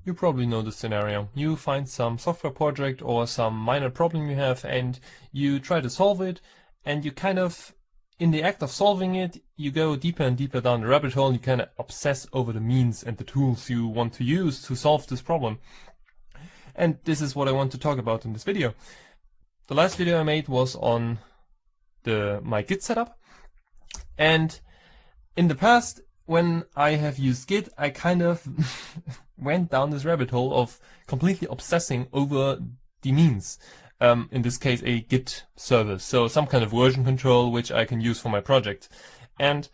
You probably know the scenario. You find some software project or some minor problem you have and you try to solve it, and you kind of, in the act of solving it, you go deeper and deeper down the rabbit hole and you kind of obsess over the means and the tools you want to use to solve this problem. And this is what I want to talk about in this video. The last video I made was on my Git setup, and in the past, when I have used Git, I kind of went down this rabbit hole of completely obsessing over the means. In this case, a Git service, so some kind of version control which I can use for my project. And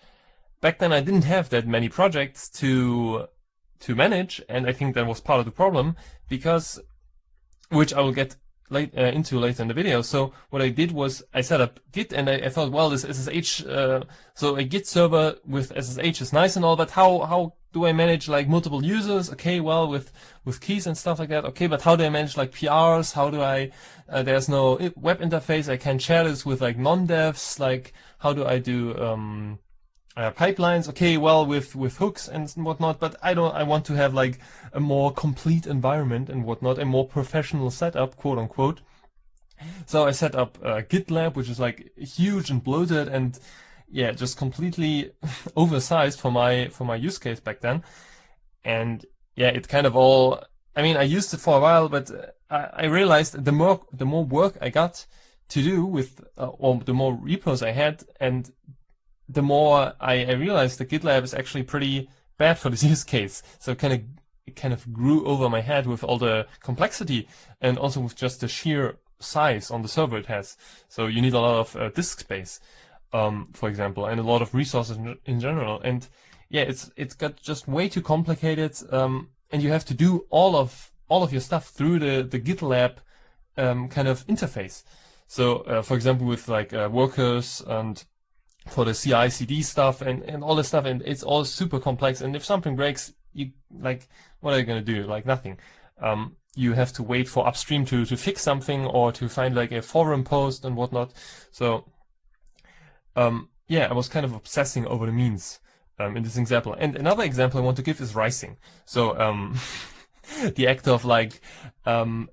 back then I didn't have that many projects to manage, and I think that was part of the problem, because, which I will get into later in the video. So what I did was I set up Git, and I thought, well, this SSH, so a Git server with SSH is nice and all, but how do I manage like multiple users? Okay, well, with keys and stuff like that. Okay, but how do I manage like PRs? How do I, there's no web interface. I can share this with like non-devs. Like, how do I do, pipelines? Okay, well, with hooks and whatnot, but I want to have like a more complete environment and whatnot, a more professional setup, quote unquote. So I set up GitLab, which is like huge and bloated and yeah, just completely oversized for my use case back then. And yeah, it kind of all, I mean, I used it for a while, but I realized the more work I got to do with, or the more repos I had, and the more I realized that GitLab is actually pretty bad for this use case. So it kind of grew over my head with all the complexity and also with just the sheer size on the server it has. So you need a lot of disk space, for example, and a lot of resources in general. And yeah, it's got just way too complicated, and you have to do all of your stuff through the GitLab kind of interface. So for example, with like workers and for the CI/CD stuff and all this stuff, and it's all super complex. And if something breaks, you like, what are you gonna do? Like nothing. You have to wait for upstream to fix something or to find like a forum post and whatnot. So yeah, I was kind of obsessing over the means in this example. And another example I want to give is rising. So the act of like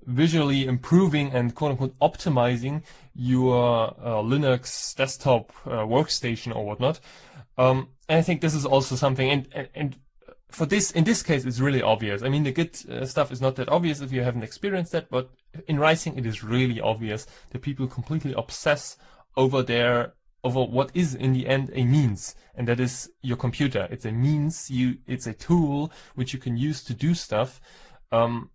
visually improving and quote unquote optimizing your Linux desktop workstation or whatnot. And I think this is also something, and for this, in this case, it's really obvious. I mean, the Git stuff is not that obvious if you haven't experienced that, but in Rising, it is really obvious that people completely obsess over what is in the end a means, and that is your computer. It's a means, it's a tool which you can use to do stuff. And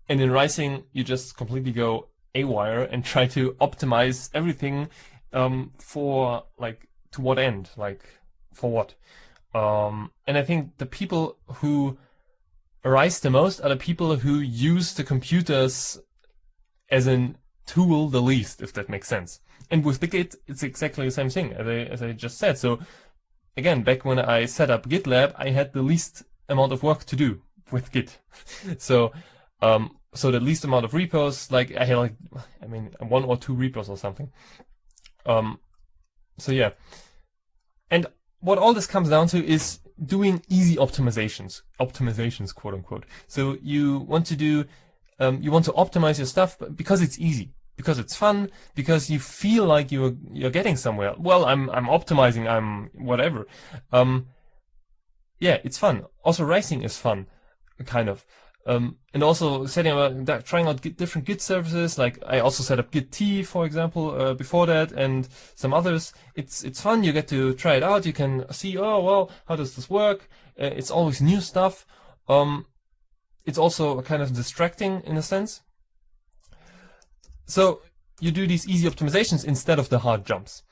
in Rising, you just completely go awire and try to optimize everything for like, to what end, like for what. And I think the people who rise the most are the people who use the computers as a tool the least, if that makes sense. And with the Git, it's exactly the same thing as I just said. So again, back when I set up GitLab, I had the least amount of work to do with Git. So the least amount of repos, like I had like, I mean, 1 or 2 repos or something. So yeah. And what all this comes down to is doing easy optimizations, quote unquote. So you want to do, you want to optimize your stuff because it's easy, because it's fun, because you feel like you're getting somewhere. Well, I'm optimizing, I'm whatever. Yeah, it's fun. Also, Rising is fun, kind of. And also trying out different Git services. Like I also set up Git, for example, before that, and some others. It's fun. You get to try it out. You can see, oh well, how does this work? It's always new stuff. It's also kind of distracting in a sense. So you do these easy optimizations instead of the hard jumps.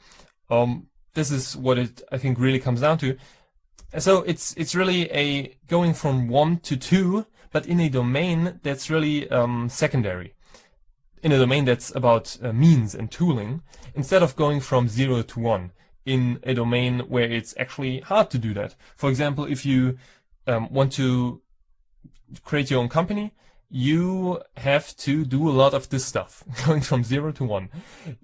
This is what it, I think, really comes down to. So it's really a going from 1 to 2, but in a domain that's really secondary. In a domain that's about means and tooling, instead of going from 0 to 1 in a domain where it's actually hard to do that. For example, if you want to create your own company, you have to do a lot of this stuff, going from 0 to 1.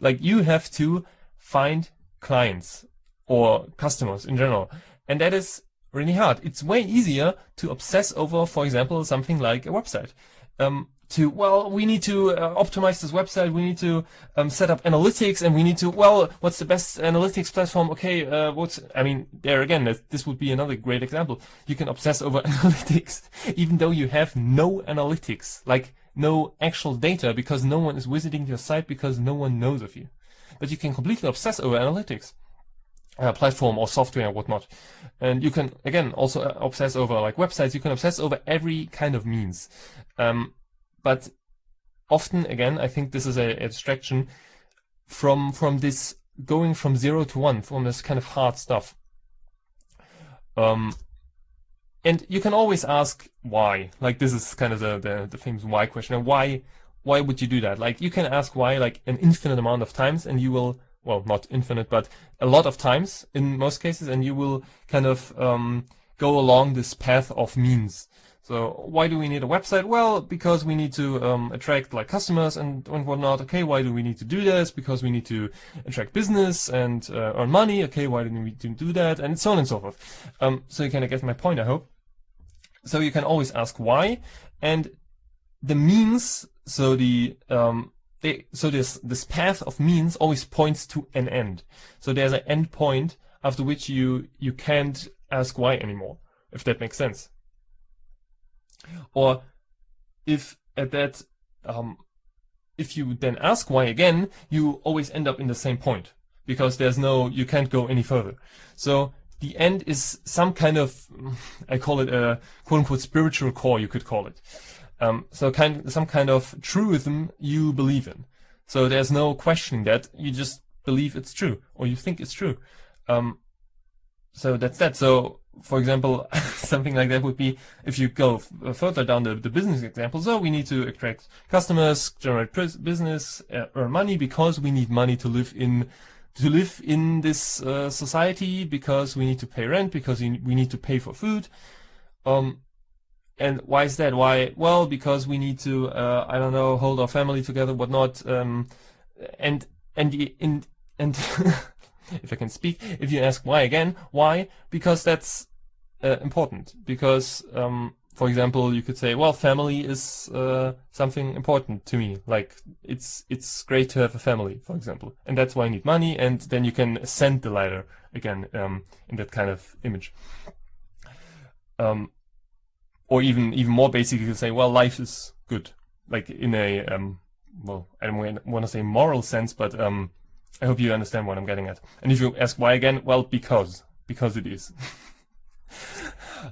Like you have to find clients or customers in general. And that is really hard. It's way easier to obsess over, for example, something like a website. We need to optimize this website, we need to set up analytics, and we need to, what's the best analytics platform? Okay, there again, this would be another great example. You can obsess over analytics, even though you have no analytics, like no actual data, because no one is visiting your site, because no one knows of you. But you can completely obsess over analytics. Platform or software or whatnot. And you can, again, also obsess over like websites. You can obsess over every kind of means. But often, again, I think this is a distraction from this going from 0 to 1, from this kind of hard stuff. And you can always ask why. Like, this is kind of the famous why question. And why would you do that? Like, you can ask why like an infinite amount of times, and you will, well, not infinite, but a lot of times in most cases, and you will kind of go along this path of means. So why do we need a website? Well, because we need to attract like customers and whatnot. Okay, why do we need to do this? Because we need to attract business and earn money. Okay, why do we need to do that? And so on and so forth. So you kind of get my point, I hope. So you can always ask why, and the means. So this path of means always points to an end. So there's an end point after which you can't ask why anymore, if that makes sense. Or if you then ask why again, you always end up in the same point, because you can't go any further. So the end is some kind of, I call it a quote-unquote spiritual core, you could call it. Some kind of truism you believe in. So there's no questioning that, you just believe it's true, or you think it's true. So that's that. So, for example, something like that would be, if you go further down the business example, so we need to attract customers, generate business, earn money, because we need money to live in this society, because we need to pay rent, because we need to pay for food. And why is that? Why? Well, because we need to, hold our family together, whatnot. And if I can speak, if you ask why again, why? Because that's important. Because, for example, you could say, well, family is something important to me. Like, it's great to have a family, for example, and that's why I need money. And then you can ascend the ladder again in that kind of image. Or even more basic, you could say, well, life is good, like in a I don't want to say moral sense, but I hope you understand what I'm getting at. And if you ask why again, well, because it is.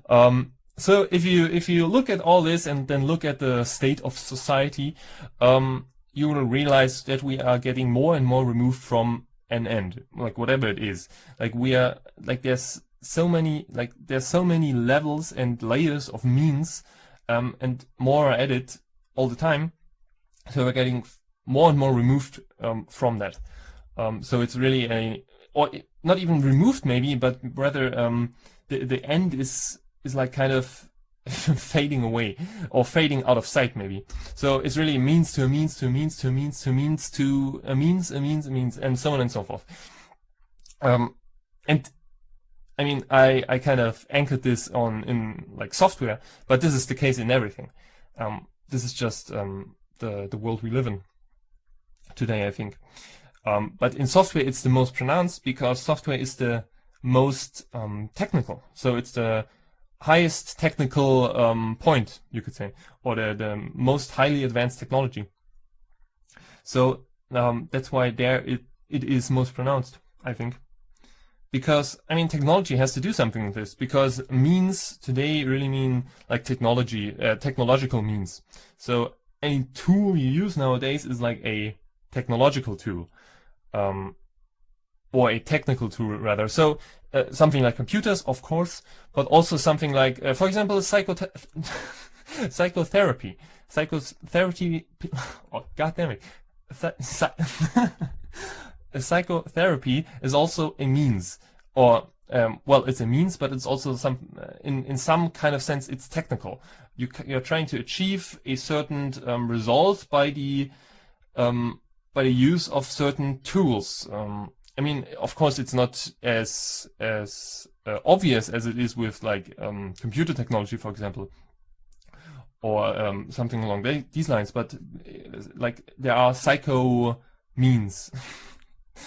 So if you look at all this and then look at the state of society, you will realize that we are getting more and more removed from an end, like whatever it is. Like there's so many levels and layers of means, and more are added all the time. So we're getting more and more removed from that. So it's really or not even removed maybe, but rather the end is like kind of fading away, or fading out of sight maybe. So it's really a means to a means to a means to a means to a means to a means, and so on and so forth. And I mean, I kind of anchored this in like software, but this is the case in everything. This is just the world we live in today, I think. But in software, it's the most pronounced, because software is the most technical. So it's the highest technical point, you could say, or the most highly advanced technology. So that's why it is most pronounced, I think. Because, I mean, technology has to do something with this, because means today really mean like technology, technological means. So any tool you use nowadays is like a technological tool, or a technical tool rather. So something like computers, of course, but also something like, for example, psychotherapy. Psychotherapy, oh, God damn it. Psychotherapy is also a means, or it's a means, but it's also in some kind of sense it's technical. You're trying to achieve a certain result by the use of certain tools, I mean, of course, it's not as obvious as it is with like computer technology, for example, or something along these lines. But like there are psycho means,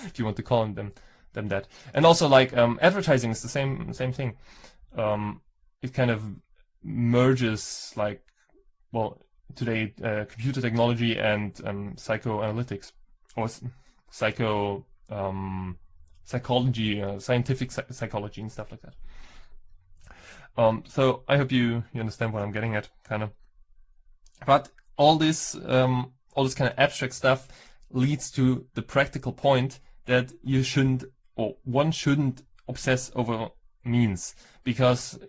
if you want to call them that. And also like advertising is the same thing. It kind of merges like, well, today computer technology and psychoanalytics or psychology, scientific psychology and stuff like that. So I hope you understand what I'm getting at, kind of. But all this kind of abstract stuff leads to the practical point that you shouldn't, or one shouldn't obsess over means, because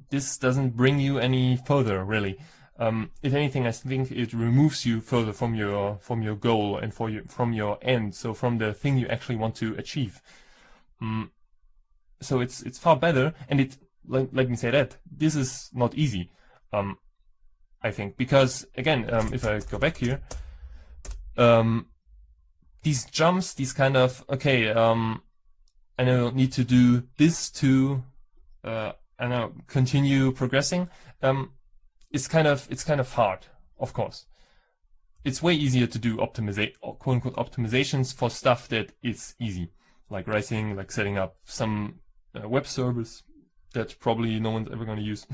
this doesn't bring you any further, really. If anything, I think it removes you further from your goal and from your end, so from the thing you actually want to achieve. So it's far better, and let me say that this is not easy. I think, because again, if I go back here, these jumps, these kind of, okay, I now need to do this to continue progressing. It's kind of hard, of course. It's way easier to do quote unquote optimizations for stuff that is easy, like writing, like setting up some web service that probably no one's ever going to use.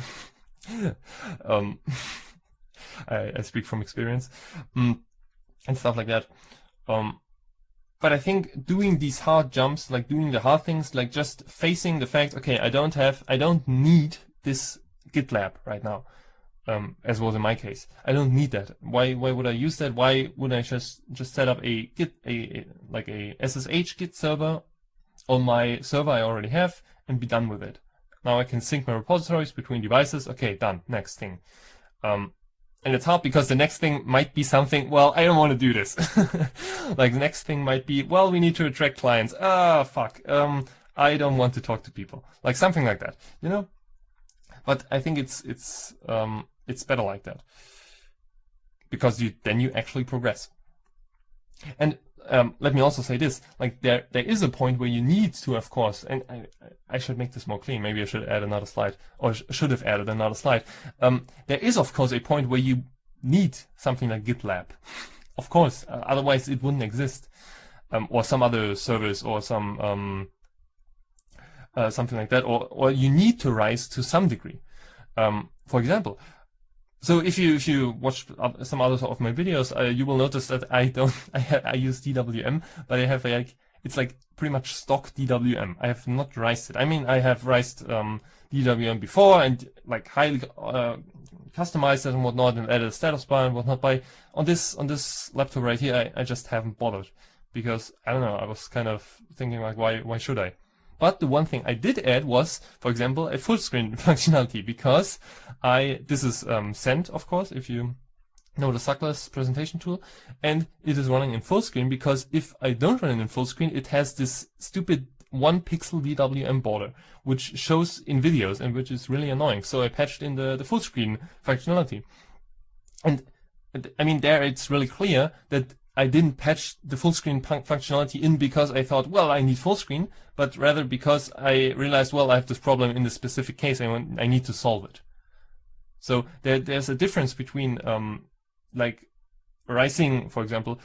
I speak from experience, and stuff like that. But I think doing these hard jumps, like doing the hard things, like just facing the fact, okay, I don't need this GitLab right now, as was in my case. I don't need that. Why would I use that? Why wouldn't I just set up a SSH Git server on my server I already have and be done with it? Now I can sync my repositories between devices. Okay, done. Next thing. And it's hard because the next thing might be something, well, I don't want to do this. Like the next thing might be, well, we need to attract clients. Fuck. I don't want to talk to people. Like something like that, you know? But I think it's better like that. Because then you actually progress. And let me also say this, like there is a point where you need to, of course, and I should make this more clean. Maybe I should add another slide, or should have added another slide. There is, of course, a point where you need something like GitLab. Of course, otherwise it wouldn't exist. Or some other service, or some something like that, or you need to rise to some degree. For example, so if you watch some others of my videos, you will notice that I use DWM, but I have it's like pretty much stock DWM. I have not rised it. I mean, I have rised DWM before and like highly customized it and whatnot, and added a status bar and whatnot. But on this laptop right here, I just haven't bothered, because I don't know. I was kind of thinking like, why should I? But the one thing I did add was, for example, a full screen functionality, because this is Send, of course, if you know the Suckless presentation tool, and it is running in full screen, because if I don't run it in full screen, it has this stupid 1 pixel DWM border, which shows in videos and which is really annoying. So I patched in the full screen functionality. And I mean, there it's really clear that I didn't patch the full screen functionality in because I thought, well, I need full screen, but rather because I realized, well, I have this problem in this specific case, and I need to solve it. So there's a difference between like rising, for example,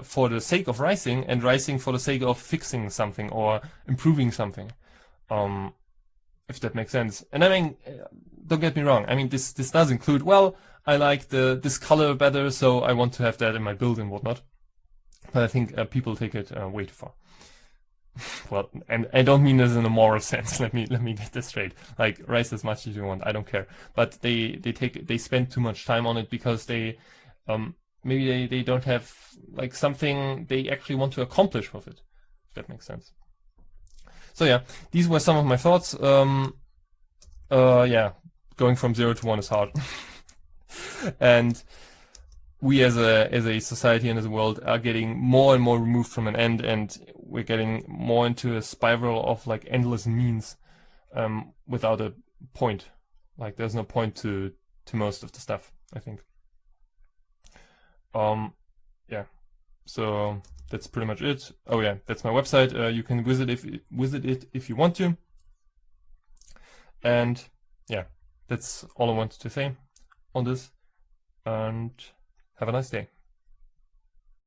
for the sake of rising, and rising for the sake of fixing something or improving something, if that makes sense. And I mean, don't get me wrong. I mean, this does include, well, I like this color better, so I want to have that in my build and whatnot. But I think people take it way too far. Well, and I don't mean this in a moral sense. Let me get this straight. Like, rise as much as you want. I don't care. But they spend too much time on it because they maybe they don't have like something they actually want to accomplish with it. If that makes sense. So yeah, these were some of my thoughts. Yeah, going from 0 to 1 is hard. And we as a society and as a world are getting more and more removed from an end, and we're getting more into a spiral of like endless means without a point. Like there's no point to most of the stuff, I think. Yeah. So that's pretty much it. Oh yeah, that's my website. You can visit it if you want to. And yeah, that's all I wanted to say on this. And have a nice day.